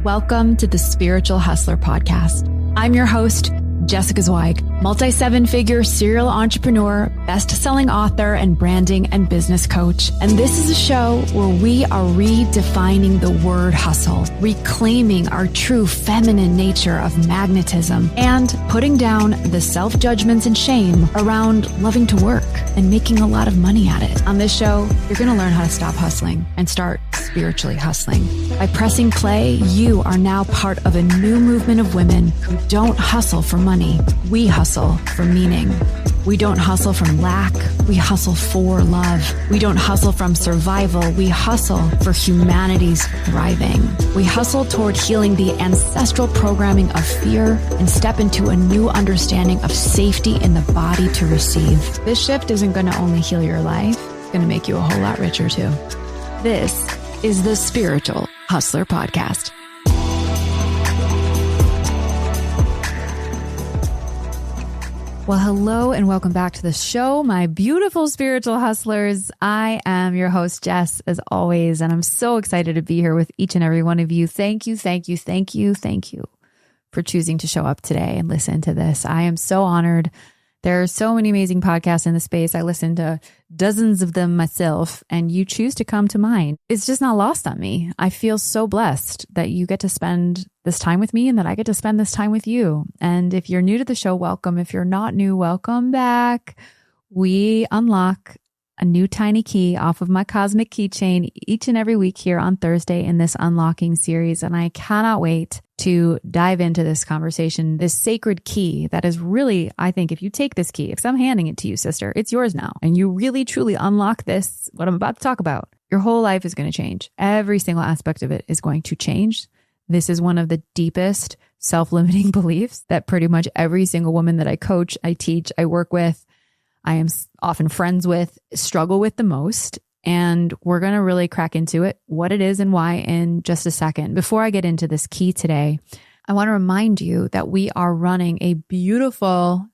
Welcome to the Spiritual Hustler Podcast. I'm your host, Jessica Zweig, multi-seven-figure serial entrepreneur, best-selling author, and branding and business coach. And this is a show where we are redefining the word hustle, reclaiming our true feminine nature of magnetism, and putting down the self-judgments and shame around loving to work and making a lot of money at it. On this show, you're going to learn how to stop hustling and start spiritually hustling. By pressing play, you are now part of a new movement of women who don't hustle for money. We hustle for meaning. We don't hustle from lack. We hustle for love. We don't hustle from survival. We hustle for humanity's thriving. We hustle toward healing the ancestral programming of fear and step into a new understanding of safety in the body to receive. This shift isn't going to only heal your life, it's going to make you a whole lot richer too. This is the Spiritual Hustler Podcast. Well, hello and welcome back to the show, my beautiful spiritual hustlers. I am your host, Jess, as always, and I'm so excited to be here with each and every one of you. Thank you for choosing to show up today and listen to this. I am so honored. There are so many amazing podcasts in the space. I listen to dozens of them myself, and you choose to come to mine. It's just not lost on me. I feel so blessed that you get to spend this time with me and that I get to spend this time with you. And if you're new to the show, welcome. If you're not new, welcome back. We unlock a new tiny key off of my cosmic keychain each and every week here on Thursday in this unlocking series. And I cannot wait to dive into this conversation, this sacred key that is really, I think if you take this key, if I'm handing it to you, sister, it's yours now. And you really, truly unlock this, what I'm about to talk about, your whole life is going to change. Every single aspect of it is going to change. This is one of the deepest self-limiting beliefs that pretty much every single woman that I coach, I teach, I work with, I am often friends with, struggle with the most. And we're going to really crack into it, what it is and why in just a second. Before I get into this key today, I want to remind you that we are running a beautiful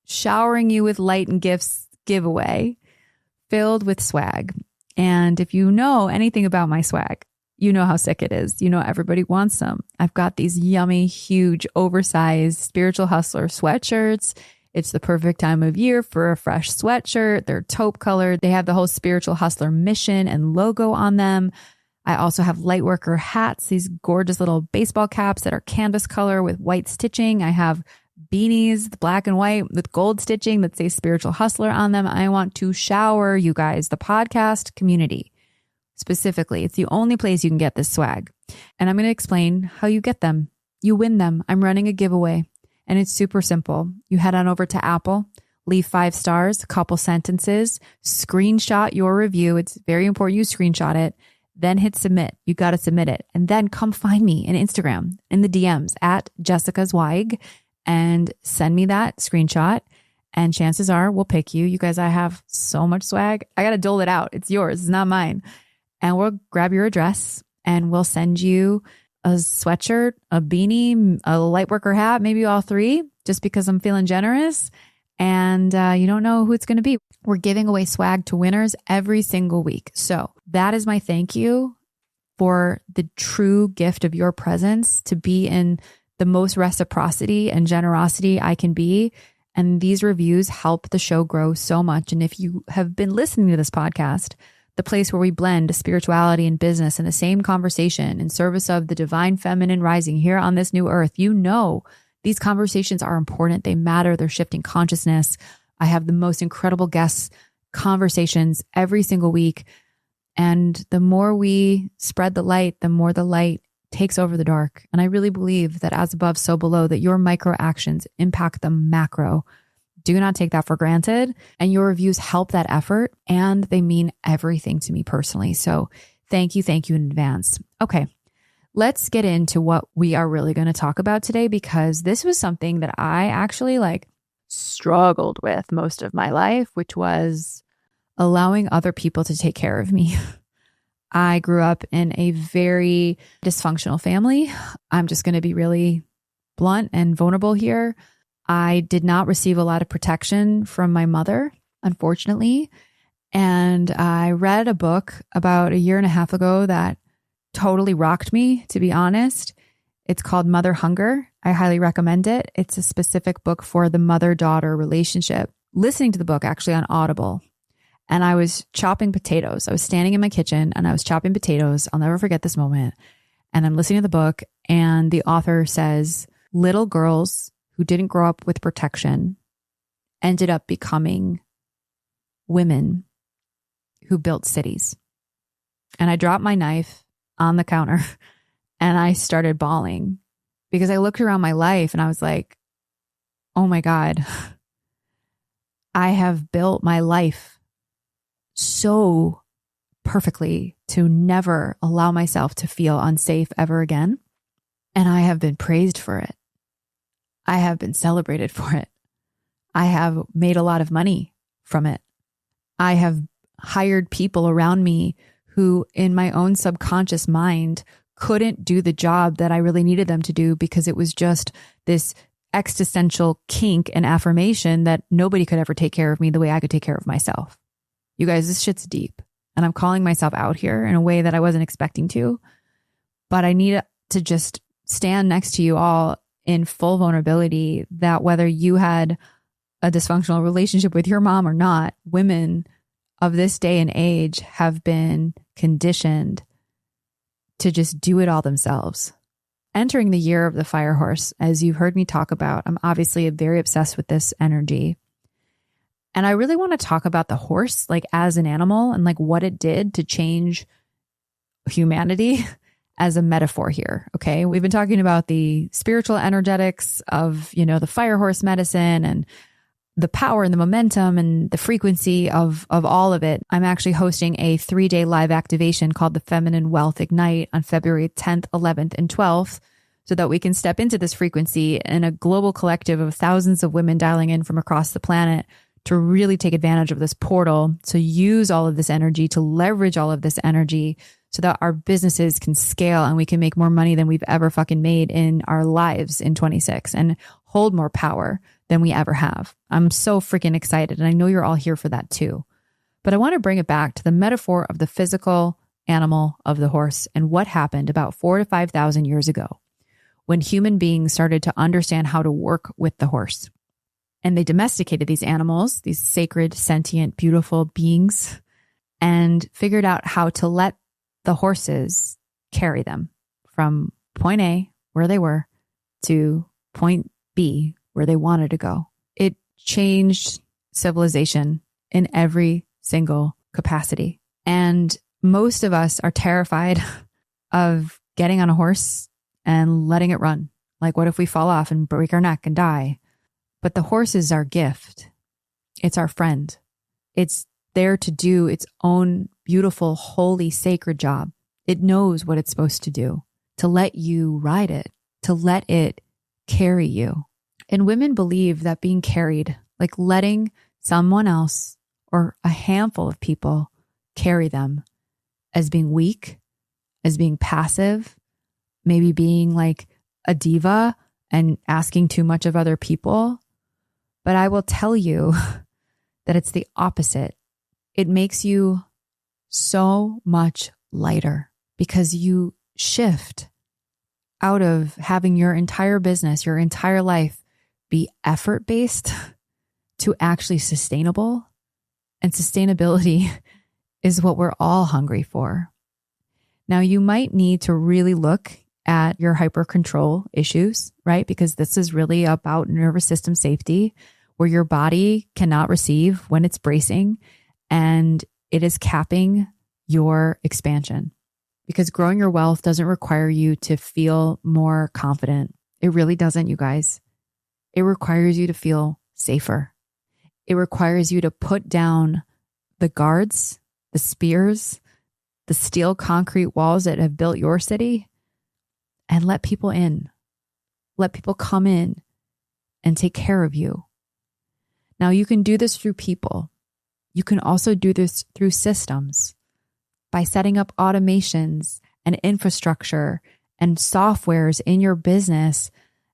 showering you with light and gifts giveaway filled with swag. And if you know anything about my swag, you know how sick it is. You know, everybody wants some. I've got these yummy, huge, oversized spiritual hustler sweatshirts. It's the perfect time of year for a fresh sweatshirt. They're taupe colored. They have the whole Spiritual Hustler mission and logo on them. I also have lightworker hats, these gorgeous little baseball caps that are canvas color with white stitching. I have beanies, black and white with gold stitching that say Spiritual Hustler on them. I want to shower you guys, the podcast community specifically. It's the only place you can get this swag. And I'm going to explain how you get them. You win them. I'm running a giveaway. And it's super simple. You head on over to Apple, leave 5 stars, a couple sentences, screenshot your review. It's very important you screenshot it, then hit submit. You got to submit it. And then come find me in Instagram in the DMs at Jessica Zweig and send me that screenshot. And chances are we'll pick you. You guys, I have so much swag. I got to dole it out. It's yours. It's not mine. And we'll grab your address and we'll send you a sweatshirt, a beanie, a lightworker hat, maybe all 3, just because I'm feeling generous. And you don't know who it's going to be. We're giving away swag to winners every single week. So that is my thank you for the true gift of your presence, to be in the most reciprocity and generosity I can be. And these reviews help the show grow so much. And if you have been listening to this podcast, the place where we blend spirituality and business in the same conversation in service of the divine feminine rising here on this new earth, you know these conversations are important. They matter. They're shifting consciousness. I have the most incredible guest conversations every single week. And the more we spread the light, the more the light takes over the dark. And I really believe that as above, so below, that your micro actions impact the macro. Do not take that for granted. And your reviews help that effort, and they mean everything to me personally. So thank you in advance. Okay, let's get into what we are really going to talk about today, because this was something that I actually struggled with most of my life, which was allowing other people to take care of me. I grew up in a very dysfunctional family. I'm just going to be really blunt and vulnerable here. I did not receive a lot of protection from my mother, unfortunately. And I read a book about a year and a half ago that totally rocked me, to be honest. It's called Mother Hunger. I highly recommend it. It's a specific book for the mother-daughter relationship. Listening to the book actually on Audible, and I was chopping potatoes. I was standing in my kitchen and I was chopping potatoes. I'll never forget this moment. And I'm listening to the book, and the author says, little girls who didn't grow up with protection ended up becoming women who built cities. And I dropped my knife on the counter and I started bawling because I looked around my life and I was like, oh my God, I have built my life so perfectly to never allow myself to feel unsafe ever again. And I have been praised for it. I have been celebrated for it. I have made a lot of money from it. I have hired people around me who in my own subconscious mind couldn't do the job that I really needed them to do because it was just this existential kink and affirmation that nobody could ever take care of me the way I could take care of myself. You guys, this shit's deep. And I'm calling myself out here in a way that I wasn't expecting to. But I need to just stand next to you all in full vulnerability that whether you had a dysfunctional relationship with your mom or not, women of this day and age have been conditioned to just do it all themselves. Entering the year of the fire horse, as you've heard me talk about, I'm obviously very obsessed with this energy. And I really want to talk about the horse, like as an animal and like what it did to change humanity as a metaphor here. Okay. We've been talking about the spiritual energetics of, the fire horse medicine and the power and the momentum and the frequency of all of it. I'm actually hosting a 3-day live activation called the Feminine Wealth Ignite on February 10th, 11th, and 12th, so that we can step into this frequency in a global collective of thousands of women dialing in from across the planet to really take advantage of this portal, to use all of this energy, to leverage all of this energy so that our businesses can scale and we can make more money than we've ever fucking made in our lives in 26 and hold more power than we ever have. I'm so freaking excited. And I know you're all here for that too. But I want to bring it back to the metaphor of the physical animal of the horse and what happened about 4,000 to 5,000 years ago when human beings started to understand how to work with the horse. And they domesticated these animals, these sacred, sentient, beautiful beings, and figured out how to let the horses carry them from point A, where they were, to point B, where they wanted to go. It changed civilization in every single capacity. And most of us are terrified of getting on a horse and letting it run. Like, what if we fall off and break our neck and die? But the horse is our gift. It's our friend. It's there to do its own beautiful, holy, sacred job. It knows what it's supposed to do, to let you ride it, to let it carry you. And women believe that being carried, like letting someone else or a handful of people carry them, as being weak, as being passive, maybe being like a diva and asking too much of other people. But I will tell you that it's the opposite. It makes you so much lighter because you shift out of having your entire business, your entire life be effort-based to actually sustainable. And sustainability is what we're all hungry for. Now, you might need to really look at your hyper-control issues, right? Because this is really about nervous system safety, where your body cannot receive when it's bracing and it is capping your expansion. Because growing your wealth doesn't require you to feel more confident. It really doesn't, you guys. It requires you to feel safer. It requires you to put down the guards, the spears, the steel concrete walls that have built your city, and let people in. Let people come in and take care of you. Now, you can do this through people. You can also do this through systems by setting up automations and infrastructure and softwares in your business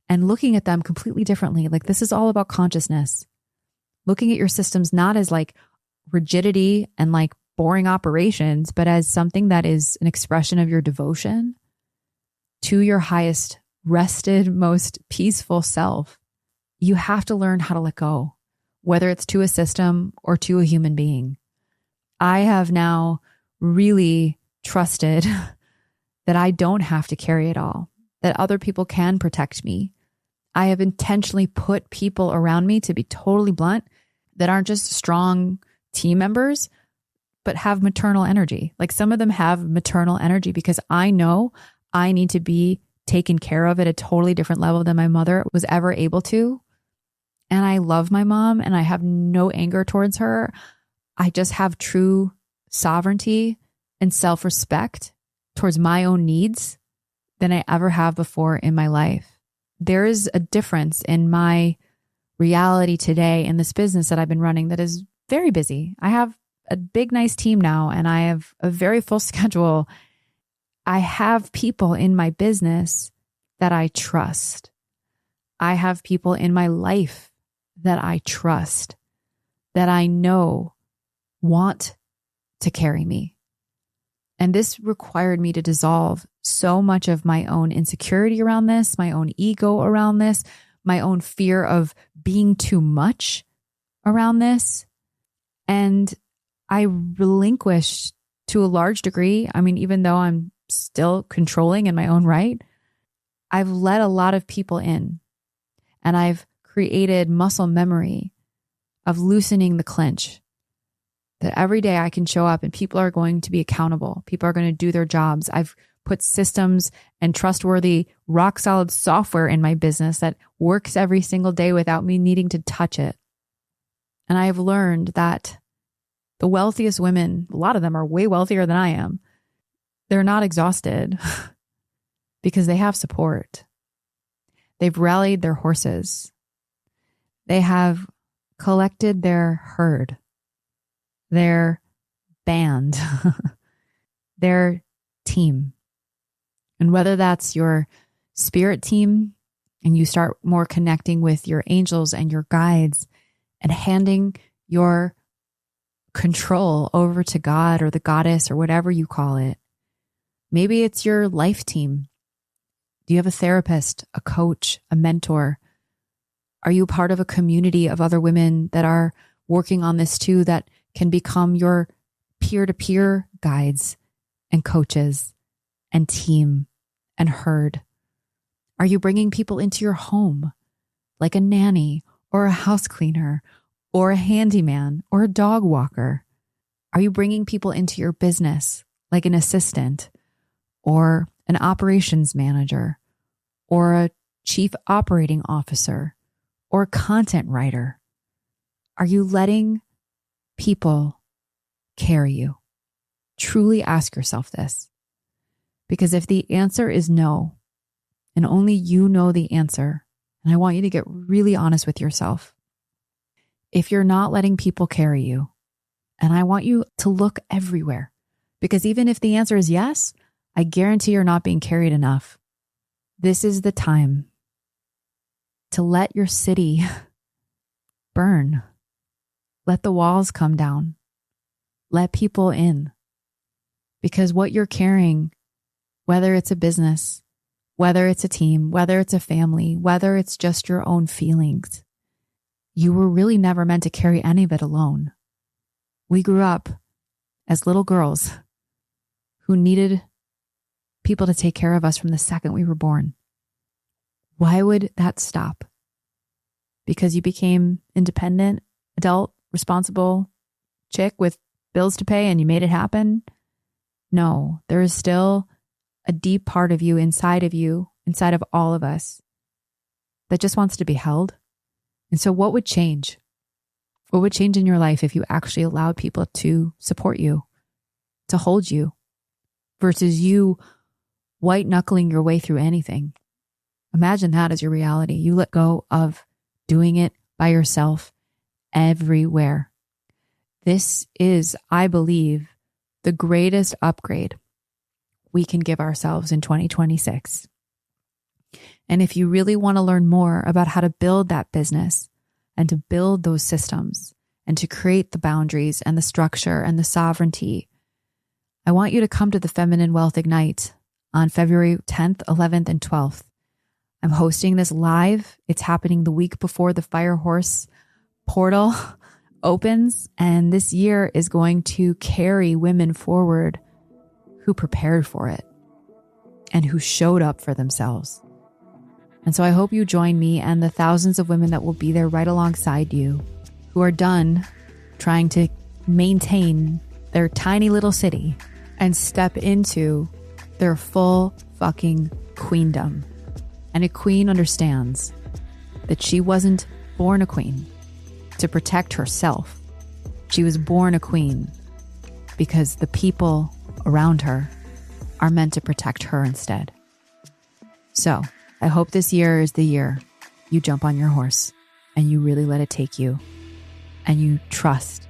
and looking at them completely differently. Like, this is all about consciousness. Looking at your systems not as like rigidity and like boring operations, but as something that is an expression of your devotion to your highest rested, most peaceful self. You have to learn how to let go, whether it's to a system or to a human being. I have now really trusted that I don't have to carry it all, that other people can protect me. I have intentionally put people around me, to be totally blunt, that aren't just strong team members, but have maternal energy. Like some of them have maternal energy because I know I need to be taken care of at a totally different level than my mother was ever able to. And I love my mom and I have no anger towards her. I just have true sovereignty and self-respect towards my own needs than I ever have before in my life. There is a difference in my reality today in this business that I've been running that is very busy. I have a big, nice team now, and I have a very full schedule. I have people in my business that I trust. I have people in my life that I trust, that I know want to carry me. And this required me to dissolve so much of my own insecurity around this, my own ego around this, my own fear of being too much around this. And I relinquished to a large degree. I mean, even though I'm still controlling in my own right, I've let a lot of people in, and I've created muscle memory of loosening the clinch. That every day I can show up and people are going to be accountable. People are going to do their jobs. I've put systems and trustworthy, rock solid software in my business that works every single day without me needing to touch it. And I have learned that the wealthiest women, a lot of them are way wealthier than I am. They're not exhausted because they have support. They've rallied their horses. They have collected their herd, their band, their team. And whether that's your spirit team and you start more connecting with your angels and your guides and handing your control over to God or the goddess or whatever you call it. Maybe it's your life team. Do you have a therapist, a coach, a mentor? Are you part of a community of other women that are working on this too, that can become your peer-to-peer guides and coaches and team and herd? Are you bringing people into your home, like a nanny or a house cleaner or a handyman or a dog walker? Are you bringing people into your business, like an assistant or an operations manager or a chief operating officer or a content writer? Are you letting people carry you? Truly ask yourself this. Because if the answer is no, and only you know the answer, and I want you to get really honest with yourself. If you're not letting people carry you, and I want you to look everywhere, because even if the answer is yes, I guarantee you're not being carried enough. This is the time to let your city burn. Let the walls come down. Let people in. Because what you're carrying, whether it's a business, whether it's a team, whether it's a family, whether it's just your own feelings, you were really never meant to carry any of it alone. We grew up as little girls who needed people to take care of us from the second we were born. Why would that stop? Because you became independent, adult, responsible chick with bills to pay and you made it happen? No, there is still a deep part of you, inside of all of us, that just wants to be held. And so what would change? What would change in your life if you actually allowed people to support you, to hold you, versus you white knuckling your way through anything? Imagine that as your reality. You let go of doing it by yourself everywhere. This is, I believe, the greatest upgrade we can give ourselves in 2026. And if you really want to learn more about how to build that business and to build those systems and to create the boundaries and the structure and the sovereignty, I want you to come to the Feminine Wealth Ignite on February 10th, 11th, and 12th. I'm hosting this live. It's happening the week before the Fire Horse portal opens. And this year is going to carry women forward who prepared for it and who showed up for themselves. And so I hope you join me and the thousands of women that will be there right alongside you who are done trying to maintain their tiny little city and step into their full fucking queendom. And a queen understands that she wasn't born a queen to protect herself. She was born a queen because the people around her are meant to protect her instead. So I hope this year is the year you jump on your horse and you really let it take you and you trust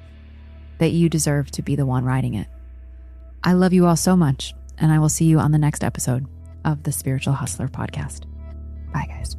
that you deserve to be the one riding it. I love you all so much, and I will see you on the next episode of the Spiritual Hustler podcast. Bye, guys.